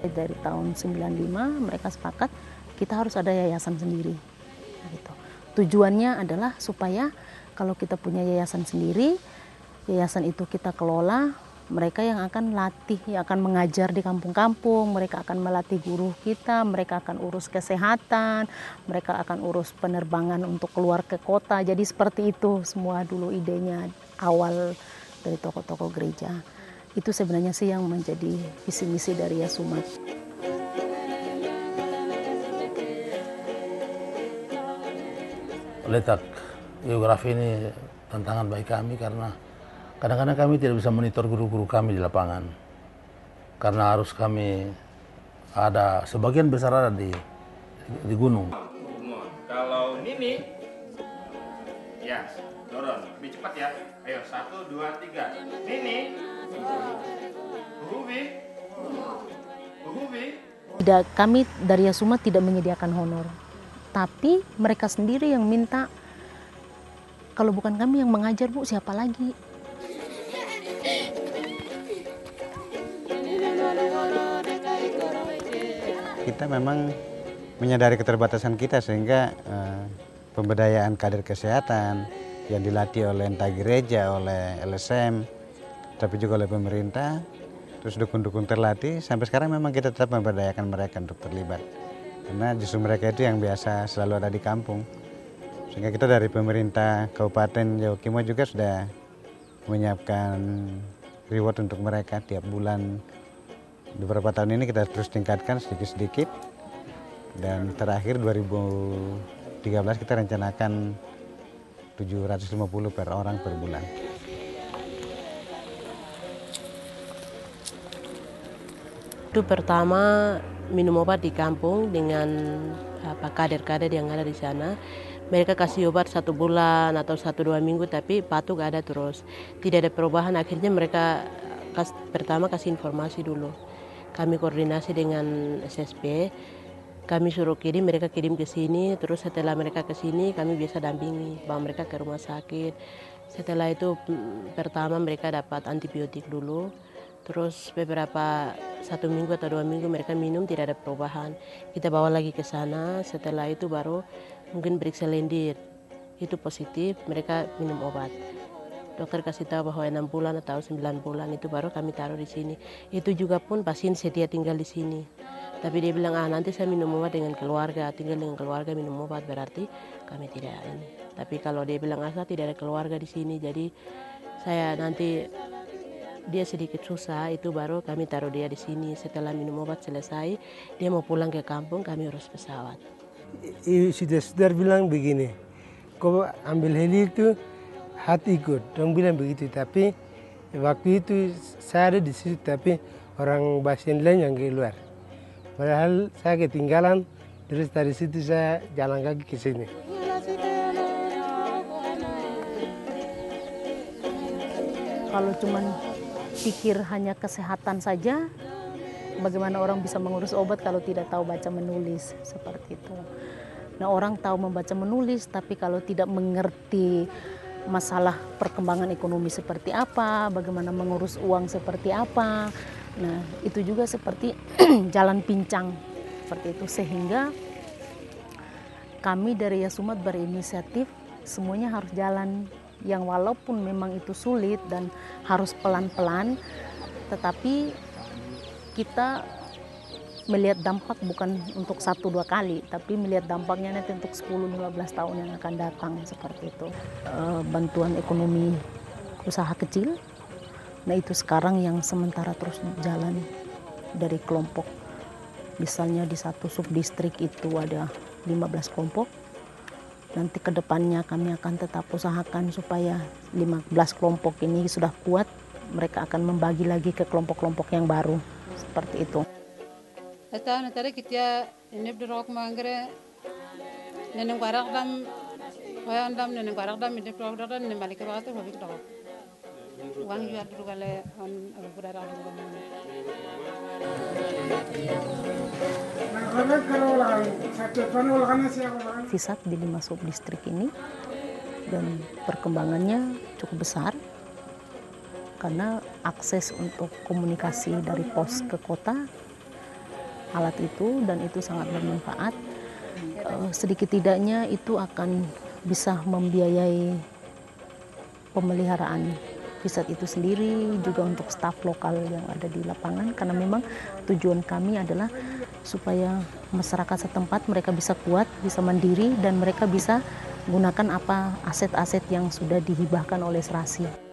Dari tahun 95 mereka sepakat kita harus ada yayasan sendiri. Gitu. Tujuannya adalah supaya kalau kita punya yayasan sendiri, yayasan itu kita kelola, mereka yang akan latih, yang akan mengajar di kampung-kampung, mereka akan melatih guru kita, mereka akan urus kesehatan, mereka akan urus penerbangan untuk keluar ke kota. Jadi seperti itu semua dulu idenya awal dari tokoh-tokoh gereja. Itu sebenarnya sih yang menjadi visi misi dari Yasumat. Letak geografi ini tantangan bagi kami karena kadang-kadang kami tidak bisa monitor guru-guru kami di lapangan. Karena harus kami ada sebagian besar ada di gunung. Kalau Nini, ya dorong lebih cepat ya. Ayo 1, 2, 3. Nini, Uhubi, Uhubi. Kami dari Yasumat tidak menyediakan honor, tapi mereka sendiri yang minta. Kalau bukan kami yang mengajar, Bu, siapa lagi? Kita memang menyadari keterbatasan kita sehingga pemberdayaan kader kesehatan yang dilatih oleh entah gereja, oleh LSM, tapi juga oleh pemerintah, terus dukun-dukun terlatih, sampai sekarang memang kita tetap memberdayakan mereka untuk terlibat. Karena justru mereka itu yang biasa selalu ada di kampung. Sehingga kita dari pemerintah Kabupaten Jawa Timur juga sudah menyiapkan reward untuk mereka tiap bulan. Beberapa tahun ini kita terus tingkatkan sedikit-sedikit. Dan terakhir 2013 kita rencanakan 750 per orang per bulan. Itu pertama minum obat di kampung dengan kader-kader yang ada di sana. Mereka kasih obat 1 bulan atau 1-2 minggu tapi patuk ada terus. Tidak ada perubahan, akhirnya mereka pertama kasih informasi dulu. Kami koordinasi dengan SSP, kami suruh kirim, mereka kirim ke sini, terus setelah mereka ke sini kami biasa dampingi, bawa mereka ke rumah sakit. Setelah itu pertama mereka dapat antibiotik dulu. Terus beberapa 1 minggu atau 2 minggu mereka minum tidak ada perubahan. Kita bawa lagi ke sana, setelah itu baru mungkin periksa lendir. Itu positif, mereka minum obat. Dokter kasih tahu bahwa 6 bulan atau 9 bulan itu baru kami taruh di sini. Itu juga pun pasien setia tinggal di sini. Tapi dia bilang, nanti saya minum obat dengan keluarga, tinggal dengan keluarga minum obat berarti kami tidak ini. Tapi kalau dia bilang asal tidak ada keluarga di sini, jadi saya nanti dia sedikit susah, itu baru kami taruh dia di sini. Setelah minum obat selesai, dia mau pulang ke kampung, kami urus pesawat. Sudah bilang begini, kau ambil heli itu hati ikut, dong bilang begitu. Tapi waktu itu saya ada di situ, tapi orang pasien lain yang keluar. Padahal saya ketinggalan, terus dari situ saya jalan kaki ke sini. Kalau cuman pikir hanya kesehatan saja, bagaimana orang bisa mengurus obat kalau tidak tahu baca menulis, seperti itu. Nah, orang tahu membaca menulis, tapi kalau tidak mengerti masalah perkembangan ekonomi seperti apa, bagaimana mengurus uang seperti apa, nah itu juga seperti jalan pincang, seperti itu. Sehingga kami dari Yasumat berinisiatif semuanya harus jalan, yang walaupun memang itu sulit dan harus pelan-pelan, tetapi kita melihat dampak bukan untuk 1-2 kali, tapi melihat dampaknya nanti untuk 10-15 tahun yang akan datang, seperti itu. Bantuan ekonomi usaha kecil, nah itu sekarang yang sementara terus jalan dari kelompok. Misalnya di satu subdistrik itu ada 15 kelompok, nanti ke depannya kami akan tetap usahakan supaya 15 kelompok ini sudah kuat, mereka akan membagi lagi ke kelompok-kelompok yang baru, seperti itu. Esta natare kitia inib drok mangre neneng barak dam hoyan dam neneng barak dam inib drok dam neneng balik waktu habis drok uang jual dulu kale on budara dulu. Visat di 5 subdistrik ini, dan perkembangannya cukup besar karena akses untuk komunikasi dari pos ke kota alat itu, dan itu sangat bermanfaat. Sedikit tidaknya itu akan bisa membiayai pemeliharaan Visat itu sendiri, juga untuk staf lokal yang ada di lapangan, karena memang tujuan kami adalah supaya masyarakat setempat mereka bisa kuat, bisa mandiri, dan mereka bisa gunakan apa aset-aset yang sudah dihibahkan oleh Serasi.